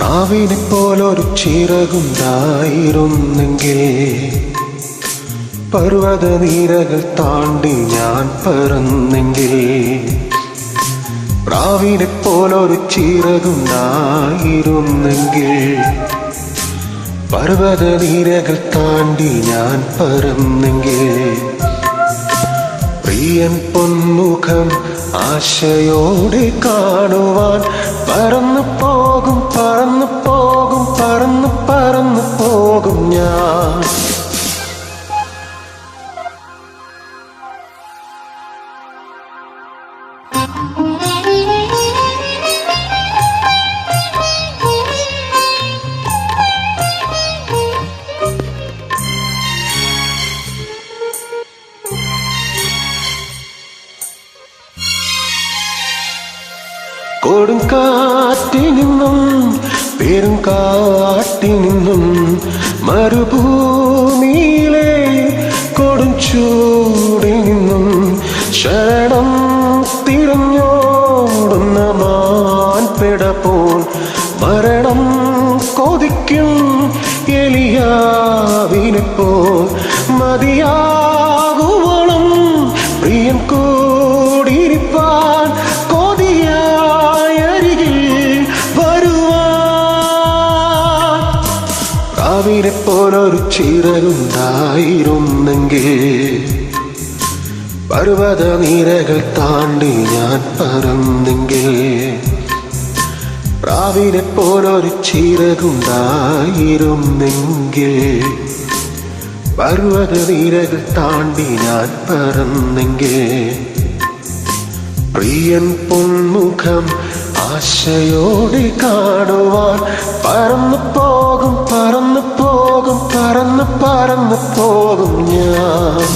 പ്രാവിനെ പോലൊരു ചിറകുണ്ടായിരുന്നെങ്കിൽ പർവ്വത നിരകൾ താണ്ടി ഞാൻ പറന്നെങ്കിൽ. പ്രാവിനെ പോലൊരു ചിറകുണ്ടായിരുന്നെങ്കിൽ പർവ്വത നിരകൾ താണ്ടി ഞാൻ പറന്നെങ്കിൽ. പ്രിയൻ പൊന്മുഖം ആശയോടെ കാണുവാൻ പറന്നു പോകും പറന്നു പോകും പറന്നു പറന്നു പോകും ഞാൻ. കൊടുങ്കാറ്റിൽ നിന്നും പെരുങ്കാറ്റിൽ നിന്നും മരുഭൂമിയിലെ കൊടുംചൂടിൽ നിന്നും ശരണം തിരഞ്ഞോടുന്ന മാൻപെട പോൽ മരണം കൊതിക്കും എലിയാവിനെ പോൽ മതിയാകുവോളം പ്രിയൻ കൂടിയിരിപ്പാൻ പ്രാവിനെ പോലൊരു ചിറകുണ്ടായിരുന്നെങ്കിൽ പർവ്വത നിരകൾ താണ്ടി ഞാൻ പറന്നെങ്കിൽ. പ്രാവിനെ പോലൊരു ചിറകുണ്ടായിരുന്നെങ്കിൽ പർവ്വത നിരകൾ താണ്ടി ഞാൻ പറന്നെങ്കിൽ. പ്രിയൻ പൊന്മുഖം ആശയോടെ കാണുവാൻ പറന്നു പോകും പറന്നു പോകും പറന്നു പറന്നു പോകും ഞാൻ.